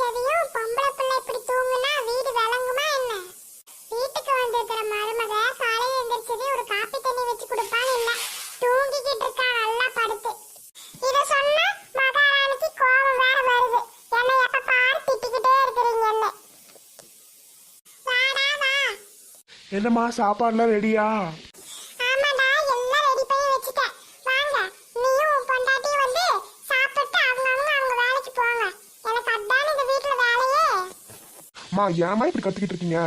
எதையும் பொம்பளை பிள்ளை இப்படி தூங்குனா வீடு விளங்குமா என்ன? வீட்டுக்கு வந்திருக்கிற மருமக காலையில எந்திரிச்சதே ஒரு காப்பி தண்ணி வச்சு கொடுப்பான்னு இல்ல, தூங்கிக்கிட்டு இருக்கா நல்லா படுத்து. இத சொன்னா மகாராணிக்கு கோபம் வேற வருது. என்ன எப்ப பாரு திட்டிக்கிட்டே இருக்கிறீங்க என்ன? வாடா வா. என்னம்மா சாப்பாடுலாம் ரெடியா? ஆமாடா, எல்லாம் ரெடி பண்ணி வச்சிட்டேன். வாங்க, நீயும் உன் பொண்டாட்டியும் வந்து சாப்பிட்டு அவங்க வேலைக்கு போங்க. எனக்கு அதான் இந்த வீட்ல வேலையே. அம்மா ஏமா இப்படி கத்திக்கிட்டு இருக்கீங்க?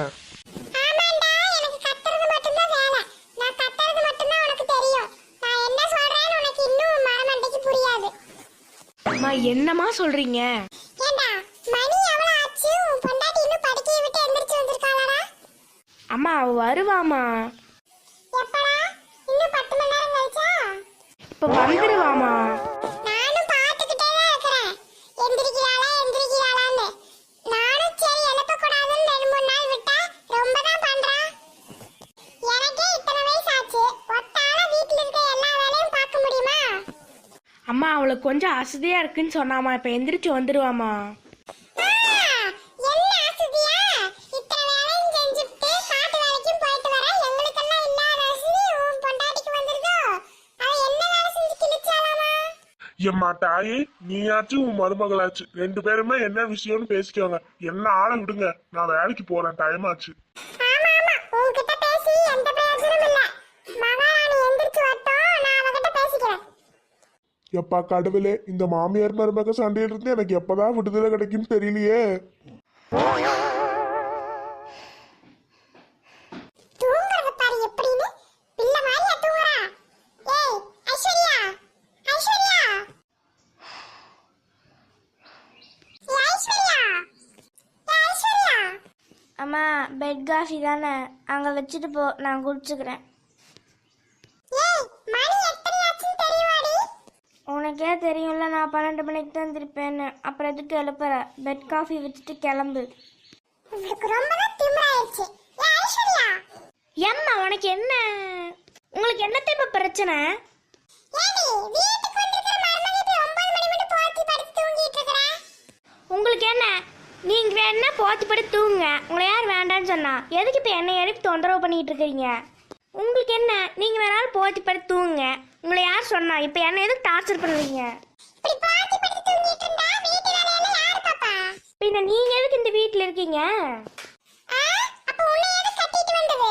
ஆமாண்டா, எனக்கு கத்துறது மட்டும்தான் வேலை. நான் கத்துறது மட்டும்தான் உனக்கு தெரியும். நான் என்ன சொல்றேன்னு உனக்கு இன்னும் மரமண்டைக்கு புரியாது. அம்மா என்னம்மா சொல்றீங்க? ஏண்டா, மணி எவ்வளவு ஆச்சு? உன் பொண்டாட்டி இன்னும் படுக்கையை விட்டு எந்திரிச்சு வந்திருக்காளடா? அம்மா அவ வருவாமா. எப்படா? இன்னும் 10 மணி நேரம் கழிச்சா? இப்ப வந்துருவாமா. நானும் பாத்துக்கிட்டே தான் இருக்கிறேன், எந்திரிக்கிறாளான்னு. நானும் சரி எழுப்ப கூடாதுன்னு 2-3 நாள் விட்டா ரொம்ப தான் பண்றா. எனக்கே இத்தனை வயசு ஆச்சு, ஒத்தால வீட்டுல இருக்க எல்லா வேலையும் பார்க்க முடியுமா? அம்மா அவளுக்கு கொஞ்சம் அசதியா இருக்குன்னு சொன்னாமா, இப்ப எந்திரிச்சு வந்துருவாமா. என்ன அசதியா? இத்தனை வேலையும் செஞ்சுட்டு காட்டு வேலைக்கும் போயிட்டு வர எங்களுக்கெல்லாம் இல்லாத அசதி உன் பொண்டாட்டிக்கு வந்திருக்கோ? அவ என்ன வேலை செஞ்சு கிழிச்சாலாமா? எம்மா தாயே, நீயாச்சும் உன் மருமகளாச்சு, 2 பேருமே என்ன விஷயம்னு பேசிக்கோங்க. என்ன ஆளை விடுங்க, நான் வேலைக்கு போறேன், டைம் ஆச்சு. ஆமா ஆமா, உன்கிட்ட பேசி எந்த பிரயோஜனமும் இல்ல. மகாராணி எந்திரிச்சு வரட்டும், நான் அவகிட்ட பேசிக்கிறேன். எப்பா கடவுளே, இந்த மாமியார் மருமக சண்டையில இருந்து எனக்கு எப்பதான் விடுதலை கிடைக்கும்னு தெரியலையே. தூங்குறது பாரு எப்படின்னு, பிள்ளை மாதிரியா தூங்குறா? ஏய் ஐஸ்வர்யா, ஐஸ்வர்யா, ஏய் ஐஸ்வர்யா, ஏய் ஐஸ்வர்யா. அம்மா பெட் காஃபி தானே, அங்கே வச்சுட்டு போ, நான் குடிச்சுக்கிறேன். ஏய் மணி எத்தனை ஆச்சுன்னு தெரியுமாடி? உனக்கே தெரியும்ல, நான் 12 மணிக்கு தான் திருப்பேன்னு. அப்புறம் எதுக்கு எழுப்புற? பெட் காஃபி வச்சுட்டு கிளம்பு. உங்களுக்கு ரொம்ப தான் திமிராயிடுச்சு. ஏய் ஐஸ்வர்யா, ஏம்மா உனக்கு என்ன? உங்களுக்கு என்னத்தை இப்போ பிரச்சனை? ஏடி வீட்டுக்கு வந்திருக்கிற மருமக இப்படி 9 மணி மட்டும் போத்தி படுத்து தூங்கிட்டு இருக்கற? உங்களுக்கு என்ன? நீங்கள் வேணா போத்தி படுத்து தூங்குங்க, உங்களை யார் வேண்டான்னு சொன்னா? எதுக்கு இப்போ என்னை எழுப்பி தொந்தரவு பண்ணிட்டு இருக்கிறீங்க? உங்களுக்கு என்ன? நீங்கள் வேணாலும் போத்தி படுத்து தூங்குங்க, உங்களை யார் சொன்னா? இப்போ என்ன எதுக்கு டார்ச்சர் பண்ணுறீங்க? இப்படி போத்தி படுத்து தூங்கிட்டு இருந்தா வீட்டு வேலையெல்லாம் யாரு பாப்பா? பின்ன நீங்கள் எதுக்கு இந்த வீட்டில் இருக்கீங்க? அப்ப உன்னை எது கட்டிட்டு வந்தது?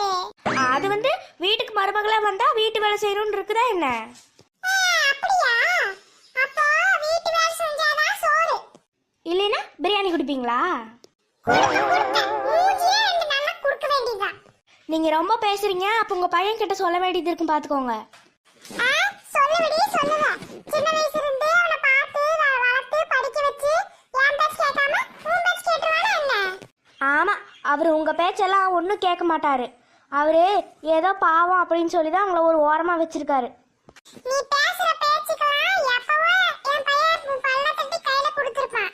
அது வந்து வீட்டுக்கு மருமகளாக வந்தால் வீட்டு வேலை செய்யணும்னு இருக்குதா என்ன? அப்படியா? அப்போ வீட்டு வேலை செஞ்சாதான் சோறு. இல்லைன்னா பிரியாணி குடிப்பீங்களா? குடுக்க மூஞ்சியே 2 நல்லா குடுக்க வேண்டியதுதான். நீங்கள் ரொம்ப பேசுகிறீங்க, அப்போ உங்கள் பையன் கிட்ட சொல்ல வேண்டியது இருக்கும், பார்த்துக்கோங்க. சொல்லுவடி சொல்லுவ. சின்ன வயசுல இருந்தே அவனை பார்த்து வளர்த்து படிக்க வச்சு என் பேச்சு கேட்காம உன் பேச்சு கேட்டுருவானா என்ன? ஆமாம், அவர் உங்கள் பேச்செல்லாம் ஒன்றும் கேட்க மாட்டார். அவர் ஏதோ பாவம் அப்படின்னு சொல்லி தான் உங்களை ஒரு ஓரமாக வச்சுருக்காரு. நீ பேசுற பேச்சுக்கெல்லாம் எப்பவோ என் பையன் பல்ல தட்டி கையில கொடுத்துருப்பான்.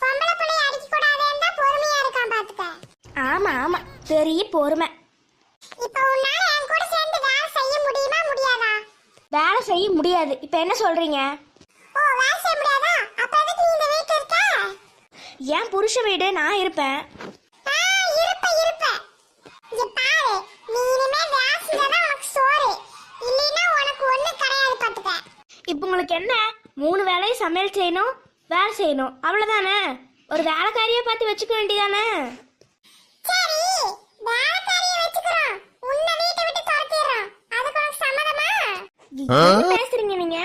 பொம்பளை பிள்ளைய அடிக்க கூடாதுன்னு தான் பொறுமையா இருக்கான் பாத்துக்க. ஆமாம் ஆமாம், பெரிய பொறுமை. இப்போ உன்னால என் கூட சேர்ந்து வேலை செய்ய முடியுமா முடியாதா? வேலை செய்ய முடியாது. இப்போ என்ன சொல்கிறீங்க? ஓ, வேலை செய்ய முடியாதா? அப்ப எதுக்கு நீ இந்த வீட்டுல இருக்க? ஏன் புருஷ வீடு, நான் இருப்பேன். இருப்ப. இங்க பாரு, நீ இனிமே வேலை செஞ்சாதான் உனக்கு சோறு, இல்லைன்னா உனக்கு ஒண்ணு கிடையாது பாத்துக்க. இப்போ உங்களுக்கு என்ன? 3 வேளையும் சமையல் செய்யணும், வேலை செய்யணும், அவ்வளோதானே? ஒரு வேலைக்காரியை பார்த்து வச்சுக்க வேண்டியதானே? சரி, வேலைக்காரியை வச்சுக்கிறோம், உன்னை வீட்டை விட்டு துரத்திடுறோம். அதுக்கு உனக்கு சம்மதமா? என்ன பேசுறீங்க நீங்க?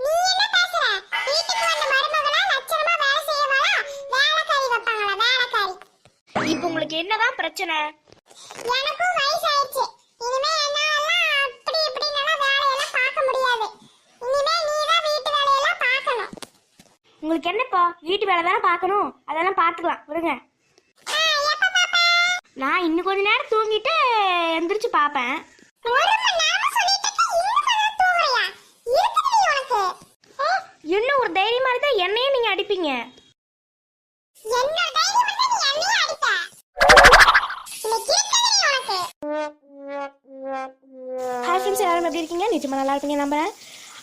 நீ என்ன பேசுற? வீட்டுக்கு வந்த மருமகளா லட்சணமா வேலை செய்யவாளா? வேலைக்காரி வைப்பாங்களா? வேலைக்காரி. இப்போ உங்களுக்கு என்னதான் பிரச்சனை? எனக்கும் வயசாயிடுச்சு, இனிமே என்னால அப்படி இப்படின்னு வேலையெல்லாம் பார்க்க முடியாது. இனிமே நீ தான் வீட்டு வேலையெல்லாம் பார்க்கணும். உங்களுக்கு என்னப்பா, வீட்டு வேலை தானே பார்க்கணும், அதெல்லாம் பார்த்துக்கலாம், விடுங்க. எப்ப பாப்ப? நான் இன்னும் கொஞ்ச நேரம் தூங்கிட்டு எந்திரிச்சு பார்ப்பேன். 1 மணி நேரம் சொல்லிட்டு இன்னும் கொஞ்சம் தூங்குறியா? இருக்குடி உனக்கு? இன்னும் ஒரு தைரியமா இருந்தா என்னையும் நீங்க அடிப்பீங்க. என்ன தைரியம் இருந்தா நீ என்னைய அடிப்ப? இன்னைக்கு இருக்குடி உனக்கு. ஹாய் ஃப்ரெண்ட்ஸ், எல்லாரும் எப்படி இருக்கீங்க? நிச்சயமா நல்லா இருப்பீங்க நம்புறேன்.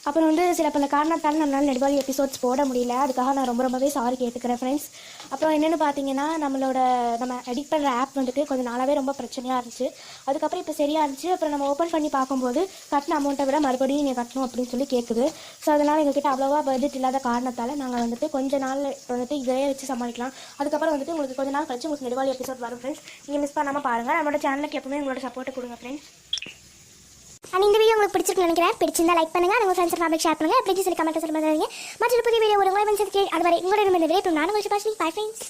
அப்புறம் வந்து சில பல காரணத்தால் நம்மளால் நெடுவாலி எபிசோட்ஸ் போட முடியல. அதுக்காக நான் ரொம்பவே சாரி கேட்டுக்கிறேன் ஃப்ரெண்ட்ஸ். அப்புறம் என்னென்னு பார்த்தீங்கன்னா நம்ம எடிட் பண்ணுற ஆப் வந்துட்டு கொஞ்சம் நாளாகவே ரொம்ப பிரச்சனையாக இருந்துச்சு. அதுக்கப்புறம் இப்போ சரியாக இருந்துச்சு. அப்புறம் நம்ம ஓப்பன் பண்ணி பார்க்கும்போது கட்டின அமௌண்ட்டை விட மறுபடியும் நீங்கள் கட்டணும் அப்படின்னு சொல்லி கேட்குது. ஸோ அதனால் எங்ககிட்ட அவ்வளோவா பட்ஜெட் இல்லாத காரணத்தால் நாங்கள் வந்துட்டு கொஞ்ச நாள் வந்துட்டு இதையே வச்சு சமாளிக்கலாம். அதுக்கப்புறம் வந்துட்டு உங்களுக்கு கொஞ்ச நாள் கழிச்சு உங்களுக்கு நெடுவாலி எபிசோட் வரும் ஃப்ரெண்ட்ஸ். நீங்கள் மிஸ் பண்ணாமல் பாருங்கள். நம்மளோட சேனலுக்கு எப்பவுமே உங்களோட சப்போர்ட்டை கொடுங்க ஃப்ரெண்ட்ஸ். அண்ட் இந்த வீடியோ உங்களுக்கு பிடிச்சிருக்குன்னு நினைக்கிறேன். பிடிச்சிருந்தா லைக் பண்ணுங்க, உங்க ஃப்ரெண்ட்ஸ் அண்ட் ஃபேமிலி ஷேர் பண்ணுங்க, எப்படி சொல்லி கமெண்ட் சொல்லுங்க. மற்றொரு புதிய வீடியோ உங்களை வந்து அதுவரை உங்களோட விடைபெறும் நான் உங்கள் சுபாஷினி. Bye friends.